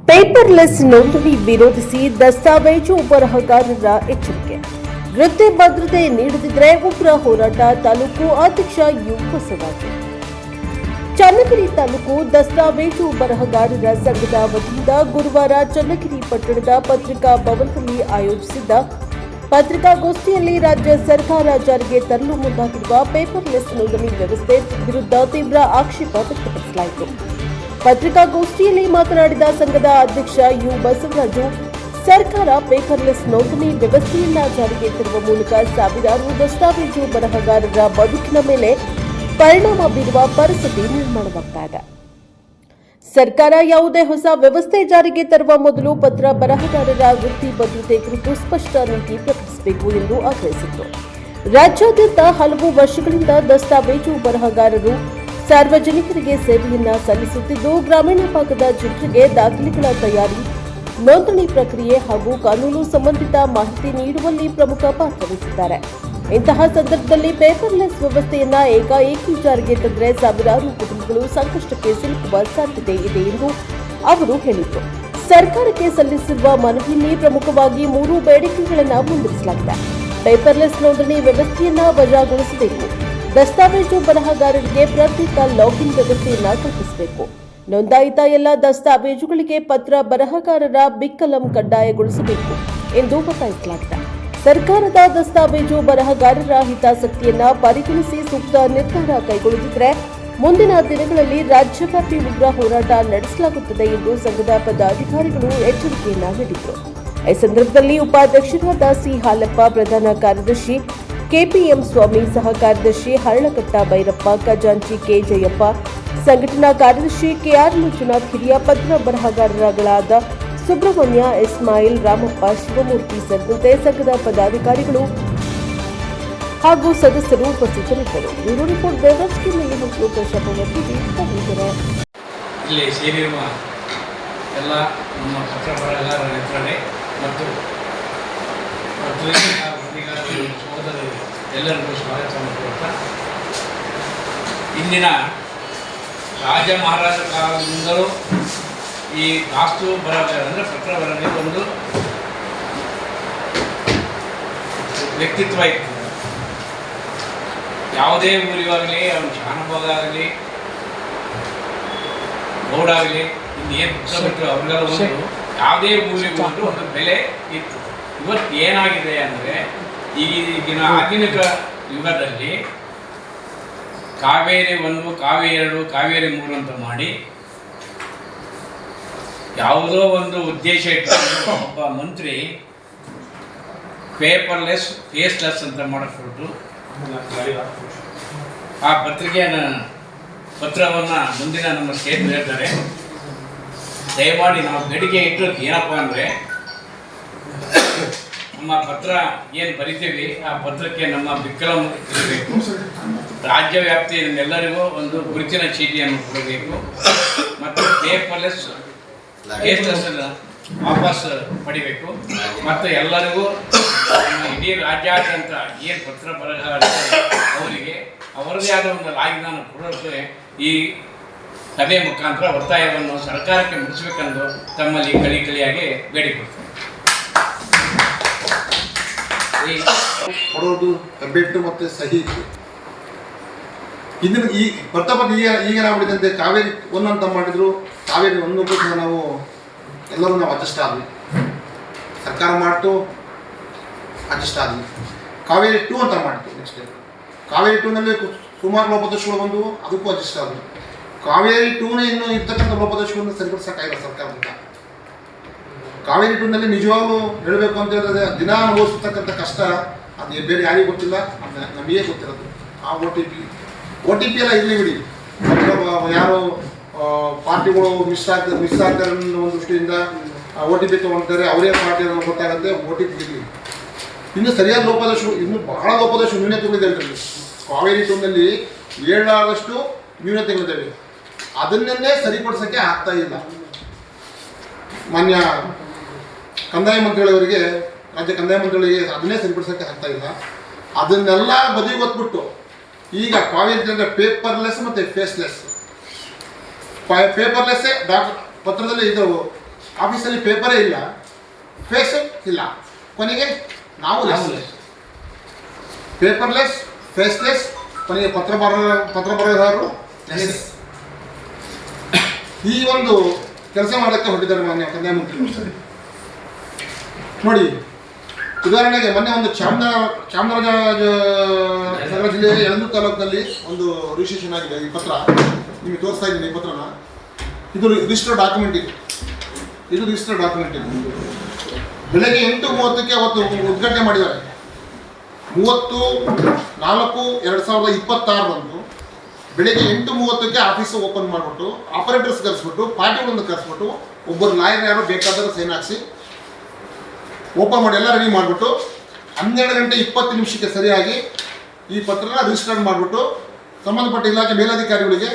Paperless ನೋಂದಣಿ ವಿರೋಧಿಸಿ ದಸ್ತಾವೇಜು ಬರಹಗಾರರ ಎಚ್ಚರಿಕೆ. ವೃತ್ತಿ ಭದ್ರತೆ ನೀಡದಿದ್ದರೆ ಉಗ್ರ ಹೋರಾಟ. ತಾಲೂಕು ಅಧ್ಯಕ್ಷ ಯು ಬಸವರಾಜು. ಚನ್ನಗಿರಿ ತಾಲೂಕು ದಸ್ತಾವೇಜು ಬರಹಗಾರರ ಸಂಘದ ವತಿಯಿಂದ ಗುರುವಾರ ಚನ್ನಗಿರಿ ಪಟ್ಟಣದ ಪತ್ರಿಕಾ ಭವನದಲ್ಲಿ ಆಯೋಜಿಸಿದ್ದ ಪತ್ರಿಕಾಗೋಷ್ಠಿಯಲ್ಲಿ ರಾಜ್ಯ ಸರ್ಕಾರ ಜಾರಿಗೆ ತರಲು ಮುಂದಾಗಿರುವ ಪೇಪರ್ಲೆಸ್ ನೋಂದಣಿ ವ್ಯವಸ್ಥೆ ವಿರುದ್ಧ ತೀವ್ರ ಆಕ್ಷೇಪ ವ್ಯಕ್ತಪಡಿಸಲಾಯಿತು. ಪತ್ರಿಕಾಗೋಷ್ಠಿಯಲ್ಲಿ ಮಾತನಾಡಿದ ಸಂಘದ ಅಧ್ಯಕ್ಷ ಯು ಬಸವರಾಜು, ಸರ್ಕಾರ ಪೇಪರ್ಲೆಸ್ ನೋಂದಣಿ ವ್ಯವಸ್ಥೆಯನ್ನ ಜಾರಿಗೆ ತರುವ ಮೂಲಕ ಸಾವಿರಾರು ದಸ್ತಾವೇಜು ಬರಹಗಾರರ ಬದುಕಿನ ಮೇಲೆ ಪರಿಣಾಮ ಬೀರುವ ಪರಿಸ್ಥಿತಿ ನಿರ್ಮಾಣವಾಗ್ತಾ ಇದೆ. ಸರ್ಕಾರ ಯಾವುದೇ ಹೊಸ ವ್ಯವಸ್ಥೆ ಜಾರಿಗೆ ತರುವ ಮೊದಲು ಪತ್ರ ಬರಹಗಾರರ ವೃತ್ತಿ ಭದ್ರತೆ ಕುರಿತು ಸ್ಪಷ್ಟ ನೀತಿ ಪ್ರಕಟಿಸಬೇಕು ಎಂದು ಆಗ್ರಹಿಸಿದರು. ರಾಜ್ಯಾದ್ಯಂತ ಹಲವು ವರ್ಷಗಳಿಂದ ದಸ್ತಾವೇಜು ಬರಹಗಾರರು ಸಾರ್ವಜನಿಕರಿಗೆ ಸೇವೆಯನ್ನ ಸಲ್ಲಿಸುತ್ತಿದ್ದು, ಗ್ರಾಮೀಣ ಭಾಗದ ಜನರಿಗೆ ದಾಖಲೆಗಳ ತಯಾರಿ, ನೋಂದಣಿ ಪ್ರಕ್ರಿಯೆ ಹಾಗೂ ಕಾನೂನು ಸಂಬಂಧಿತ ಮಾಹಿತಿ ನೀಡುವಲ್ಲಿ ಪ್ರಮುಖ ಪಾತ್ರ ವಹಿಸಿದ್ದಾರೆ. ಇಂತಹ ಸಂದರ್ಭದಲ್ಲಿ ಪೇಪರ್ಲೆಸ್ ವ್ಯವಸ್ಥೆಯನ್ನ ಏಕಾಏಕಿ ಜಾರಿಗೆ ತಂದರೆ ಸಾವಿರಾರು ಕುಟುಂಬಗಳು ಸಂಕಷ್ಟಕ್ಕೆ ಸಿಲುಕುವ ಸಾಧ್ಯತೆ ಇದೆ ಎಂದು ಅವರು ಹೇಳಿದರು. ಸರ್ಕಾರಕ್ಕೆ ಸಲ್ಲಿಸಿರುವ ಮನವಿಯಲ್ಲಿ ಪ್ರಮುಖವಾಗಿ 3 ಬೇಡಿಕೆಗಳನ್ನು ಮುಂದಿರಿಸಲಾಗಿದೆ. ಪೇಪರ್ಲೆಸ್ ನೋಂದಣಿ ವ್ಯವಸ್ಥೆಯನ್ನ ವಜಾಗೊಳಿಸಬೇಕು, ದಸ್ತಾವೇಜು ಬರಹಗಾರರಿಗೆ ಪ್ರತ್ಯೇಕ ಲಾಗಿನ್ ವ್ಯವಸ್ಥೆಯನ್ನ ಕಲ್ಪಿಸಬೇಕು, ನೋಂದಾಯಿತ ಎಲ್ಲ ದಸ್ತಾವೇಜುಗಳಿಗೆ ಪತ್ರ ಬರಹಗಾರರ ಬಿಕ್ಕಲಂ ಕಡ್ಡಾಯಗೊಳಿಸಬೇಕು ಎಂದು ಒತ್ತಾಯಿಸಲಾಗಿದೆ. ಸರ್ಕಾರದ ದಸ್ತಾವೇಜು ಬರಹಗಾರರ ಹಿತಾಸಕ್ತಿಯನ್ನ ಪರಿಗಣಿಸಿ ಸೂಕ್ತ ನಿರ್ಧಾರ ಕೈಗೊಳ್ಳದಿದ್ದರೆ ಮುಂದಿನ ದಿನಗಳಲ್ಲಿ ರಾಜ್ಯವ್ಯಾಪಿ ಉಗ್ರ ಹೋರಾಟ ನಡೆಸಲಾಗುತ್ತದೆ ಎಂದು ಸಂಘದ ಪದಾಧಿಕಾರಿಗಳು ಎಚ್ಚರಿಕೆಯನ್ನ ನೀಡಿದರು. ಈ ಸಂದರ್ಭದಲ್ಲಿ ಉಪಾಧ್ಯಕ್ಷರಾದ ಸಿ ಹಾಲಪ್ಪ, ಪ್ರಧಾನ ಕಾರ್ಯದರ್ಶಿ ಕೆಪಿಎಂ ಸ್ವಾಮಿ, ಸಹ ಕಾರ್ಯದರ್ಶಿ ಹರಳಕಟ್ಟ ಭೈರಪ್ಪ, ಖಜಾಂಚಿ ಕೆ ಜಯಪ್ಪ, ಸಂಘಟನಾ ಕಾರ್ಯದರ್ಶಿ ಕೆಆರ್ ಮಂಜುನಾಥ್, ಹಿರಿಯ ಪತ್ರ ಬರಹಗಾರರಾದ ಸುಬ್ರಹ್ಮಣ್ಯ, ಇಸ್ಮಾಯಿಲ್, ರಾಮಪ್ಪ, ಶಿವಮೂರ್ತಿ ಸೇರಿದಂತೆ ಸಂಘದ ಪದಾಧಿಕಾರಿಗಳು ಹಾಗೂ ಸದಸ್ಯರು ಉಪಸ್ಥಿತರಿದ್ದರು. ಬ್ಯೂರೋ ರಿಪೋರ್ಟ್ ದೇವರಾಜ್ ಕಿಮ್ಮಯ್ಯ ಮತ್ತು ಪ್ರಶಾಪವರ್ ಟಿವಿ ಕನ್ನಡ. ಇಲ್ಲಿ ಸೇರಿರುವ ಎಲ್ಲ ನಮ್ಮ ಪತ್ರ ಬರಹಗಾರರ ಮಿತ್ರರೇ ಮತ್ತು ಸಹೋದರರು ಎಲ್ಲರಿಗೂ ಸ್ವಾಗತವನ್ನು ಕೊಡ್ತಾ, ಇಂದಿನ ರಾಜ ಮಹಾರಾಜ ಕಾಲದಿಂದಲೂ ಈ ದಾಸ್ತು ಬರಹಗಾರ ಅಂದರೆ ಪತ್ರ ಬರಹಕ್ಕೆ ಒಂದು ವ್ಯಕ್ತಿತ್ವ ಇತ್ತು. ಯಾವುದೇ ಊರಿಗಾಗಲಿ, ಅವನು ಶಾನಭೋಗ ಆಗಲಿ, ಗೌಡ ಆಗಲಿ, ಇನ್ನೇನು ಪುಸ್ತಕ ಬಿಟ್ಟರು ಅವ್ರಿಗೆಲ್ಲ ಒಂದು ಯಾವುದೇ ಊರಿಗೆ ಬಂದರೂ ಒಂದು ಬೆಲೆ ಇತ್ತು. ಇವತ್ತು ಏನಾಗಿದೆ ಅಂದರೆ, ಈಗಿನ ಆಧುನಿಕ ಯುಗದಲ್ಲಿ ಕಾವೇರಿ 1, ಕಾವೇರಿ 2, ಕಾವೇರಿ 3 ಅಂತ ಮಾಡಿ ಯಾವುದೋ ಒಂದು ಉದ್ದೇಶ ಇಟ್ಟು ಒಬ್ಬ ಮಂತ್ರಿ ಪೇಪರ್ಲೆಸ್ ಫೇಸ್ಲೆಸ್ ಅಂತ ಮಾಡಿಕೊಟ್ಟು ಆ ಪತ್ರವನ್ನು ಮುಂದಿನ ನಮ್ಮ ಸ್ಟೇಟ್ ಹೇಳ್ತಾರೆ. ದಯಮಾಡಿ ನಾವು ಬೇಡಿಕೆ ಇಟ್ಟದ್ದು ಏನಪ್ಪ ಅಂದರೆ, ನಮ್ಮ ಪತ್ರ ಏನು ಬರಿತೀವಿ ಆ ಪತ್ರಕ್ಕೆ ನಮ್ಮ ಬಿಕ್ಕಲಂ ಇರಬೇಕು, ರಾಜ್ಯ ವ್ಯಾಪ್ತಿ ಎಲ್ಲರಿಗೂ ಒಂದು ಗುರುತಿನ ಚೀಟಿಯನ್ನು ಕೊಡಬೇಕು ಮತ್ತು ಪೇಪರ್ಲೆಸ್ ವಾಪಸ್ ಪಡಿಬೇಕು ಮತ್ತು ಎಲ್ಲರಿಗೂ ಇಡೀ ರಾಜ್ಯಾದ್ಯಂತ ಏನು ಪತ್ರ ಬರಹಗಾರ ಅವರಿಗೆ ಅವರದೇ ಆದ ಒಂದು ಲಾಗಿನ್ ಕೊಡೋಕ್ಕೆ ಈ ಸಭೆ ಮುಖಾಂತರ ಒತ್ತಾಯವನ್ನು ಸರ್ಕಾರಕ್ಕೆ ಮುಟ್ಟಿಸಬೇಕೆಂದು ತಮ್ಮಲ್ಲಿ ಕಳಿಯಾಗಿ ಬೇಡಿಕೊಡ್ತಾರೆ. ಕೊಡೋದು ಕಂಪ್ಲೇಂಟು ಮತ್ತು ಸಹಿ ಇದನ್ನು ಈ ಬರ್ತಾ ಈಗ ಏನಾಗ್ಬಿಟ್ಟಿದೆ, ಕಾವೇರಿ 1 ಅಂತ ಮಾಡಿದ್ರು, ಕಾವೇರಿ 1 ಸಹ ನಾವು ಎಲ್ಲರೂ ನಾವು ಅಡ್ಜಸ್ಟ್ ಆದ್ವಿ, ಸರ್ಕಾರ ಮಾಡ್ತು ಅಡ್ಜಸ್ಟ್ ಆದ್ವಿ. ಕಾವೇರಿ 2 ಅಂತ ಮಾಡಿತು. ನೆಕ್ಸ್ಟ್ ಕಾವೇರಿ 2ನಲ್ಲಿ ಸುಮಾರು ಲೋಪದೋಷಗಳು ಬಂದು ಅದಕ್ಕೂ ಅಡ್ಜಸ್ಟ್ ಆದ್ವಿ. ಕಾವೇರಿ 2ನೇ ಇನ್ನೂ ಇರ್ತಕ್ಕಂಥ ಲೋಪದೋಷಗಳನ್ನು ಸರಿಪಡಿಸೋಕ್ಕಾಗಿಲ್ಲ ಸರ್ಕಾರದಿಂದ. ಕಾವೇರಿ 2ನಲ್ಲಿ ನಿಜವಾಗ್ಲೂ ಹೇಳಬೇಕು ಅಂತ ಹೇಳಿದ್ರೆ ದಿನ ಅನುಭವಿಸ್ತಕ್ಕಂಥ ಕಷ್ಟ ಅದು ಬೇರೆ ಯಾರಿಗೂ ಗೊತ್ತಿಲ್ಲ, ಅದು ನಮಗೆ ಗೊತ್ತಿರೋದು. ಆ ಒ ಟಿ ಪಿ ಎಲ್ಲ ಇರಲಿ ಬಿಡಿ, ಯಾರು ಪಾರ್ಟಿಗಳು ಮಿಸ್ ಆಗ್ತಾರೆ ಅನ್ನೋ ಒಂದು ದೃಷ್ಟಿಯಿಂದ OTP ತೊಗೊಳ್ತಾರೆ, ಅವರೇ ಪಾರ್ಟಿ ಅನ್ನೋ ಗೊತ್ತಾಗುತ್ತೆ. OTP ಇರಲಿ. ಇನ್ನು ಸರಿಯಾದ ಲೋಪದೋಷ, ಇನ್ನು ಬಹಳ ಲೋಪದೋಷ ನ್ಯೂನತೆಗಳಿದ್ದಾವೆ. ಕಾವೇರಿ 2ನಲ್ಲಿ 7 ನ್ಯೂನತೆಗಳಿದ್ದಾವೆ. ಅದನ್ನೇ ಸರಿಪಡಿಸೋಕ್ಕೆ ಆಗ್ತಾ ಇಲ್ಲ. ಮಾನ್ಯ ಕಂದಾಯ ಮಂತ್ರಿಗಳವರಿಗೆ, ರಾಜ್ಯ ಕಂದಾಯ ಮಂತ್ರಿಗಳಿಗೆ ಅದನ್ನೇ ಸರಿಪಡಿಸೋಕ್ಕೆ ಆಗ್ತಾ ಇಲ್ಲ. ಅದನ್ನೆಲ್ಲ ಬದಿಗೊತ್ಬಿಟ್ಟು ಈಗ ಕಾವೇರಿ ಅಂದರೆ ಪೇಪರ್ಲೆಸ್ ಮತ್ತು ಫೇಸ್ಲೆಸ್. ಪೇಪರ್ಲೆಸ್ಸೇ ಪತ್ರದಲ್ಲಿ ಇದ್ದವು, ಆಫೀಸಲ್ಲಿ ಪೇಪರೇ ಇಲ್ಲ, ಫೇಸ್ ಇಲ್ಲ, ಕೊನೆಗೆ ನಾವು ಪೇಪರ್ಲೆಸ್, ಫೇಸ್ಲೆಸ್, ಕೊನೆಗೆ ಪತ್ರ ಬರೆದಾರರು ಲೆಸ್. ಈ ಒಂದು ಕೆಲಸ ಮಾಡೋಕ್ಕೆ ಹೊರಟಿದ್ದಾರೆ ಮಾನ್ಯ ಪ್ರಧಾನಮಂತ್ರಿಗಳು. ನೋಡಿ, ಉದಾಹರಣೆಗೆ ಮೊನ್ನೆ ಒಂದು ಚಾಮರಾಜನಗರ ಜಿಲ್ಲೆಯ ಯಳಂದೂರು ತಾಲೂಕಿನಲ್ಲಿ ಒಂದು ರಿಜಿಸ್ಟ್ರೇಷನ್ ಆಗಿದೆ. ಈ ಪತ್ರ ನಿಮಗೆ ತೋರಿಸ್ತಾ ಇದ್ದೀನಿ. ಈ ಪತ್ರನ ಇದು ರಿಜಿಸ್ಟರ್ಡ್ ಡಾಕ್ಯುಮೆಂಟ್ ಇದು ರಿಜಿಸ್ಟರ್ಡ್ ಡಾಕ್ಯುಮೆಂಟ್ ಇದು. ಬೆಳಗ್ಗೆ 8:30ಕ್ಕೆ ಅವತ್ತು ಉದ್ಘಾಟನೆ ಮಾಡಿದ್ದಾರೆ. 30/4/2026 ಬಂದು ಬೆಳಗ್ಗೆ 8:30ಕ್ಕೆ ಆಫೀಸು ಓಪನ್ ಮಾಡಿಬಿಟ್ಟು ಆಪರೇಟರ್ಸ್ ಕರೆಸ್ಬಿಟ್ಟು ಪಾರ್ಟಿಗಳನ್ನು ಕರೆಸ್ಬಿಟ್ಟು ಒಬ್ಬರು ಲಾಯರ್ ಯಾರು ಬೇಕಾದರೂ ಸೈನ್ ಹಾಕ್ಸಿ ಓಪನ್ ಮಾಡಿ ಎಲ್ಲ ರೆಡಿ ಮಾಡಿಬಿಟ್ಟು 12:20 ಸರಿಯಾಗಿ ಈ ಪತ್ರನ ರಿಜಿಸ್ಟರ್ ಮಾಡಿಬಿಟ್ಟು ಸಂಬಂಧಪಟ್ಟ ಇಲಾಖೆ ಮೇಲಧಿಕಾರಿಗಳಿಗೆ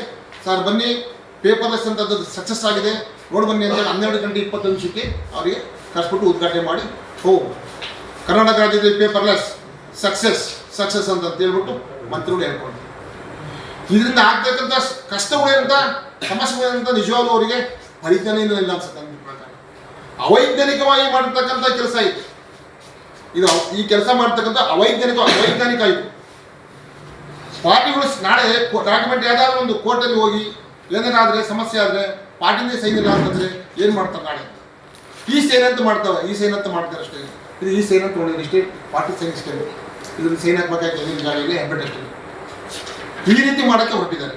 ಸರ್ ಬನ್ನಿ ಪೇಪರ್ಲೆಸ್ ಅಂತದ್ದು ಸಕ್ಸಸ್ ಆಗಿದೆ ನೋಡಿ ಬನ್ನಿ ಅಂತೇಳಿ 12:20 ಅವರಿಗೆ ಕರೆಸ್ಬಿಟ್ಟು ಉದ್ಘಾಟನೆ ಮಾಡಿ ಕರ್ನಾಟಕ ರಾಜ್ಯದಲ್ಲಿ ಪೇಪರ್ಲೆಸ್ ಸಕ್ಸಸ್ ಅಂತ ಹೇಳ್ಬಿಟ್ಟು ಮಂತ್ರಿಗಳು ಹೇಳ್ಕೊಂಡು ಇದರಿಂದ ಆಗ್ತಕ್ಕಂಥ ಕಷ್ಟಗಳೇನಂತ ಸಮಸ್ಯೆಗಳೇನಂತ ನಿಜವಾಗ್ಲೂ ಅವರಿಗೆ ಅರಿತಾನೇ ಇಲ್ಲ ಅನ್ಸುತ್ತೆ. ನನ್ನ ಪ್ರಕಾರ ಅವೈಜ್ಞಾನಿಕವಾಗಿ ಮಾಡತಕ್ಕಂಥ ಕೆಲಸ ಇದು. ಈ ಕೆಲಸ ಮಾಡ್ತಕ್ಕಂಥ ಅವೈಜ್ಞಾನಿಕ ಇದು. ಪಾರ್ಟಿಗಳು ನಾಳೆ ಡಾಕ್ಯುಮೆಂಟ್ ಯಾವ್ದಾದ್ರು ಒಂದು ಕೋರ್ಟಲ್ಲಿ ಹೋಗಿ ಏನಾದ್ರೆ ಸಮಸ್ಯೆ ಆದರೆ ಪಾರ್ಟಿನೇ ಸೈನ್ ಇಲ್ಲ ಅಂತಂದ್ರೆ ಏನು ಮಾಡ್ತಾರೆ ನಾಳೆ? ಈ ಸೈನ್ ಅಂತ ಮಾಡ್ತಾರೆ ಅಷ್ಟೇ. ಇದು ಈ ಸೈನ್ ಅಂತ ನೋಡಿದ್ರೆ ಇಷ್ಟೇ, ಪಾರ್ಟಿ ಸೈನ್ ಇಷ್ಟೇ, ಇದ್ರಲ್ಲಿ ಸೈನ್ ಹಾಕ್ಬೇಕಾಗಿ ನಿಮ್ಮ ಗಾಡಿಯಲ್ಲಿ ಹೆಬ್ಬೆಟ್ ಅಷ್ಟೇ. ಈ ರೀತಿ ಮಾಡೋಕ್ಕೆ ಹೊರಟಿದ್ದಾರೆ.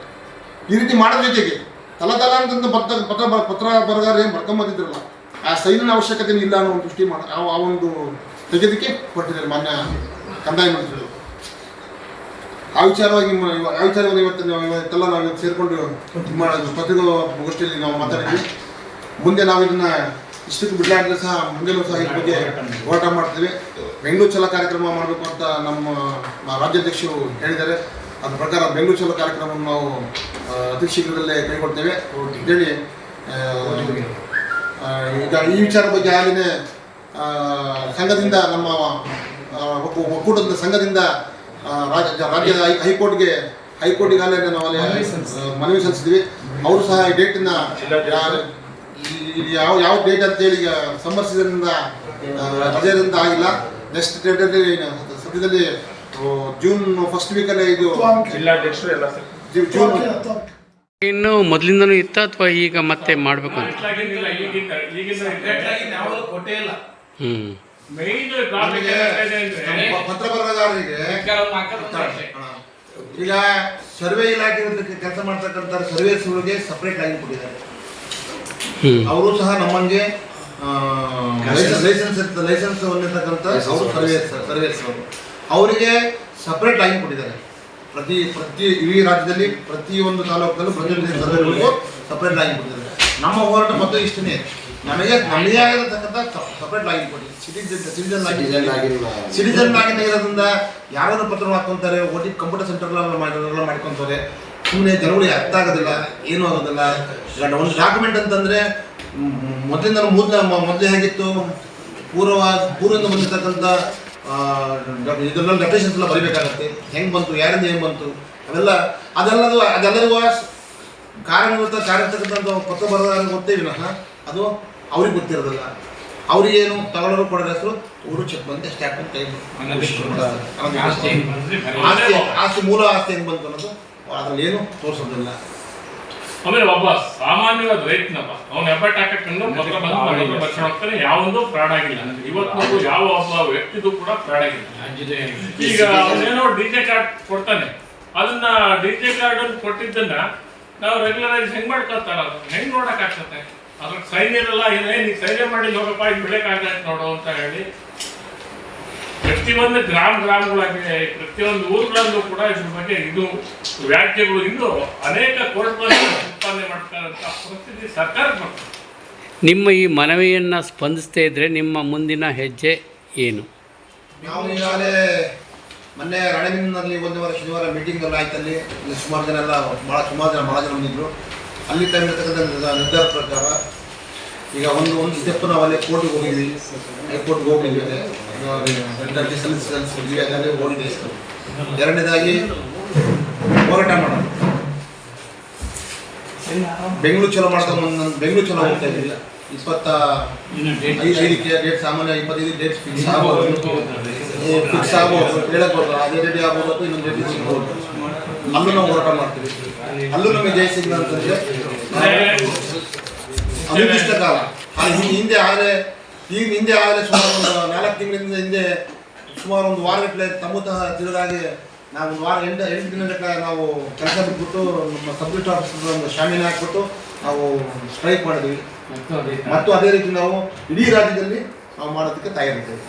ಈ ರೀತಿ ಮಾಡೋದ್ರ ಜೊತೆಗೆ ತಲತಲ ಅಂತಂದು ಪತ್ರ ಬರಗಾರ ಏನು ಬರ್ಕೊಂಬಂದಿದ್ರಲ್ಲ, ಆ ಸೈನಿನ ಅವಶ್ಯಕತೆ ಇಲ್ಲ ಅನ್ನೋ ಒಂದು ದೃಷ್ಟಿ ಆ ಒಂದು ತೆಗೆದಕ್ಕೆ ಹೊರಟಿದ್ದಾರೆ ಮಾನ್ಯ ಕಂದಾಯ ಮಂತ್ರಿಗಳು. ಆ ವಿಚಾರವಾಗಿ ಇವತ್ತೆಲ್ಲ ನಾವು ಸೇರಿಕೊಂಡು ಪತ್ರಿಕಾಗೋಷ್ಠಿಯಲ್ಲಿ ನಾವು ಮಾತಾಡಿದ್ವಿ. ಮುಂದೆ ನಾವು ಇದನ್ನ ಇಷ್ಟಕ್ಕೆ ಬಿಡಲಾಗಲಿ ಸಹ ಮುಂದೆನೂ ಸಹ ಇದ್ರ ಬಗ್ಗೆ ಹೋರಾಟ ಮಾಡ್ತೀವಿ. ಬೆಂಗಳೂರು ಚಲೋ ಕಾರ್ಯಕ್ರಮ ಮಾಡಬೇಕು ಅಂತ ನಮ್ಮ ರಾಜ್ಯಾಧ್ಯಕ್ಷರು ಹೇಳಿದ್ದಾರೆ. ಅದ್ರ ಪ್ರಕಾರ ಬೆಂಗಳೂರು ಚಲೋ ಕಾರ್ಯಕ್ರಮವನ್ನು ನಾವು ಅತಿ ಶೀಘ್ರದಲ್ಲೇ ಕೈಗೊಳ್ತೇವೆ ಅಂತೇಳಿ ಈಗ ಈ ವಿಚಾರ ಬಗ್ಗೆ ಆಗಿನೇ ಸಂಘದಿಂದ ನಮ್ಮ ಒಕ್ಕೂಟದ ಸಂಘದಿಂದ ರಾಜ್ಯದ ಹೈಕೋರ್ಟ್ಗಾಗಲೇ ನಾವು ಮನವಿ ಸಲ್ಲಿಸಿದ್ವಿ. ಅವರು ಸಹ ಈ ಡೇಟನ್ನ ಯಾವ ಡೇಟ್ ಅಂತೇಳಿ ಈಗ ಸಮ್ಮರ್ ಸೀಸನ್ನಿಂದ ರಜೆಯಿಂದ ಆಗಿಲ್ಲ. ನೆಕ್ಸ್ಟ್ ಡೇಟಲ್ಲಿ ಸದ್ಯದಲ್ಲಿ ಜೂನ್ ಫಸ್ಟ್ ವೀಕಲ್ಲೇ ಇದು ಜೂನ್ ಇನ್ನು ಮೊದಲಿಂದನೂ ಇತ್ತ ಅಥವಾ ಈಗ ಮತ್ತೆ ಮಾಡಬೇಕು ಅಂತ? ಪತ್ರ ಬರಗಾರರಿಗೆ ಈಗ ಸರ್ವೆ ಇಲಾಖೆ ಕೆಲಸ ಮಾಡ್ತಕ್ಕಂಥ ಸರ್ವೇಸ್ಗಳಿಗೆ ಸಪ್ರೇಟ್ ಆಗಿ ಕೊಟ್ಟಿದ್ದಾರೆ. ಅವರು ಸಹ ನಮ್ಮಂಗೆ ಲೈಸೆನ್ಸ್ ಹೊಂದಿರತಕ್ಕಂಥ ಸರ್ವೇಸ್ ಅವರಿಗೆ ಸಪ್ರೇಟ್ ಆಗಿ ಕೊಟ್ಟಿದ್ದಾರೆ. ಪ್ರತಿ ಇಡೀ ರಾಜ್ಯದಲ್ಲಿ ಪ್ರತಿಯೊಂದು ತಾಲೂಕಲ್ಲೂ ಪ್ರತಿಯೊಂದು ಸರ್ವೆಗಳಿಗೂ ಸಪ್ರೇಟ್ ಆಗಿ ಕೊಟ್ಟಿದ್ದಾರೆ. ನಮ್ಮ ಹೋರಾಟ ಮತ್ತು ಇಷ್ಟನೇ, ನಮಗೆ ಆಗಿರತಕ್ಕಂಥ ಸಪ್ರೇಟ್ ಆಗಿ ಕೊಡಿ. ಸಿಟಿಜನ್ ಆಗಿ ತೆಗೆಯೋದ್ರಿಂದ ಯಾರು ಪತ್ರ ಹಾಕೊಂತಾರೆ, ಕಂಪ್ಯೂಟರ್ ಸೆಂಟರ್ಗಳೆಲ್ಲ ಮಾಡ್ಕೊತಾರೆ. ಸುಮ್ಮನೆ ಜನಗಳಿಗೆ ಅರ್ಥ ಆಗೋದಿಲ್ಲ, ಏನೂ ಆಗೋದಿಲ್ಲ. ಈಗ ಒಂದು ಡಾಕ್ಯುಮೆಂಟ್ ಅಂತಂದರೆ ಮೊದಲೇ ಹೇಗಿತ್ತು, ಪೂರ್ವದಿಂದ ಬಂದಿರತಕ್ಕಂಥ ಇದನ್ನೆಲ್ಲ ಡೆಫಿನೇಷನ್ಸ್ ಎಲ್ಲ ಬರೀಬೇಕಾಗತ್ತೆ. ಹೆಂಗೆ ಬಂತು, ಯಾರಿಂದ ಹೆಂಗೆ ಬಂತು, ಅದೆಲ್ಲರಿಗೂ ಕಾರ್ಯನಿರ್ತಕ್ಕಂಥ ಪತ್ರ ಬರೋದಾಗ ಗೊತ್ತೇ ವಿನಃ ಅದು ಅವ್ರಿಗೆ ಗೊತ್ತಿರೋದಿಲ್ಲ. ಅವ್ರಿಗೇನು ತಗೊಳ್ಳೋರು ಕೊಡೋ ಹೆಸರು ಊರು ಚೆಕ್ ಬಂದು ಸ್ಟ್ಯಾಪ್ ಅಂತ ಆಸ್ತಿ ಮೂಲ ಆಸ್ತಿ ಹೆಂಗೆ ಬಂತು ಅನ್ನೋದು ಅದ್ರಲ್ಲಿ ಏನು ತೋರಿಸೋದಿಲ್ಲ. ಆಮೇಲೆ ಒಬ್ಬ ಸಾಮಾನ್ಯವಾದ ರೈತನಪ್ಪ ಅವ್ನ ಹೆಬ್ಬಟ್ಟು ಹಾಕೊಂಡು ಪತ್ರ ಬಂದು ಬರ್ಸ್ಕೊಂಡು ಹೋಗ್ತಾನೆ. ಯಾವೊಂದು ಫ್ರಾಡ್ ಆಗಿಲ್ಲ. ಇವತ್ತು ಯಾವ ಒಬ್ಬ ವ್ಯಕ್ತಿದು ಕೂಡ ಫ್ರಾಡ್ ಆಗಿಲ್ಲ. ಈಗ ಅವನೇನೋ ಡಿಜೆ ಕಾರ್ಡ್ ಕೊಡ್ತಾನೆ, ಅದನ್ನ ಡಿಜೆ ಕಾರ್ಡ್ ಕೊಟ್ಟಿದ್ದನ್ನ ನಾವು ರೆಗ್ಯುಲರೈಸ್ ಹೆಂಗ್ ಮಾಡ್ಕೊತಾರ, ಹೆಂಗ್ ನೋಡಕ್ ಆಗ್ತದೆ? ಅದ್ರ ಸೈನ್ ಇರಲ್ಲ, ನೀ ಸೈನ್ಯ ಮಾಡಿ ಹೋಗಪ್ಪ ಇದು ಬೆಳೆಕಾಗೈತೆ ನೋಡು ಅಂತ ಹೇಳಿ ಪ್ರತಿಯೊಂದು ಗ್ರಾಮಗಳಾಗಿದೆ, ಪ್ರತಿಯೊಂದು ಊರುಗಳಲ್ಲೂ ಕೂಡ ಇದ್ರ ಬಗ್ಗೆ ಇದು ವ್ಯಾಜ್ಯಗಳು ಇನ್ನು ಅನೇಕ ಕೋರ್ಟ್ಗಳಲ್ಲಿ ಉತ್ಪಾದನೆ ಮಾಡ್ತಾರಂತ ಪರಿಸ್ಥಿತಿ ಸರ್ಕಾರಕ್ಕೆ ಬರ್ತದೆ. ನಿಮ್ಮ ಈ ಮನವಿಯನ್ನು ಸ್ಪಂದಿಸದೇ ಇದ್ದರೆ ನಿಮ್ಮ ಮುಂದಿನ ಹೆಜ್ಜೆ ಏನು? ನಾವು ಈಗಾಗಲೇ ಮೊನ್ನೆ ರಾಣೆಬೆನ್ನೂರಿನಲ್ಲಿ ಶನಿವಾರ ಮೀಟಿಂಗ್ ಆಯ್ತಲ್ಲಿ ಸುಮಾರು ಜನ ಎಲ್ಲ ಭಾಳ ಜನ ಬಂದಿದ್ರು. ಅಲ್ಲಿ ತಗೊಂಡಿರ್ತಕ್ಕಂಥ ನಿರ್ಧಾರ ಪ್ರಕಾರ ಈಗ ಒಂದು ಸ್ಟೆಪ್ ನಾವು ಅಲ್ಲಿ ಕೋರ್ಟ್ಗೆ ಹೋಗಿದ್ವಿ, ಹೈಕೋರ್ಟ್ಗೆ ಹೋಗಿದ್ವಿ, ಸಲ್ಲಿಸಿದ್ವಿ, ಅದರಲ್ಲಿ ಹೋಗಿದೆ. ಎರಡನೇದಾಗಿ ಹೋರಾಟ ಮಾಡೋದು. ಬೆಂಗಳೂರು ಚಲೋ ಮಾಡ್ತಾ ಬೆಂಗಳೂರು ಚಲೋ ಹೋಗ್ತಾ ಇದ್ವಿ. 25ಕ್ಕೆ ಡೇಟ್ ಸಾಮಾನ್ಯ 25 ಡೇಟ್ ಫಿಕ್ಸ್ ಆಗ್ಬೋದು, ಫಿಕ್ಸ್ ಆಗ್ಬೋದು, ಹೇಳಕ್ ಬರ್ಬೋದು, ಅದೇ ರೆಡಿ ಆಗ್ಬೋದು ಅಥವಾ ಇನ್ನೊಂದು ರೆಡಿ ಸಿಗ್ಬೋದು. ಅಲ್ಲೂ ನಾವು ಹೋರಾಟ ಮಾಡ್ತೀವಿ. ಅಲ್ಲೂ ನಮಗೆ ಜಯ ಸಿಗ್ಲ ಅಂತಂದ್ರೆ ಅನಿರ್ದಿಷ್ಟ ಕಾಲ ಹಿಂದೆ ಆಗಲೇ ಸುಮಾರು ಒಂದು 4 ತಿಂಗಳಿಂದ ಹಿಂದೆ ಸುಮಾರು ಒಂದು ವಾರಗಟ್ಟಲೆ ತಮ್ಮ ತಿಳಿದಾಗೆ ನಾವು ಒಂದು ವಾರ 8 ದಿನಗಟ್ಟಲೆ ನಾವು ಕೆಲಸ ಬಿಟ್ಬಿಟ್ಟು ನಮ್ಮ ಸಬ್ ರಿಜಿಸ್ಟರ್ ಆಫೀಸರ್ ಒಂದು ಶಾಮೀನು ಹಾಕ್ಬಿಟ್ಟು ನಾವು ಸ್ಟ್ರೈಕ್ ಮಾಡಿದ್ವಿ. ಮತ್ತು ಅದೇ ರೀತಿ ನಾವು ಇಡೀ ರಾಜ್ಯದಲ್ಲಿ ನಾವು ಮಾಡೋದಕ್ಕೆ ತಯಾರಿದ್ದೇವೆ.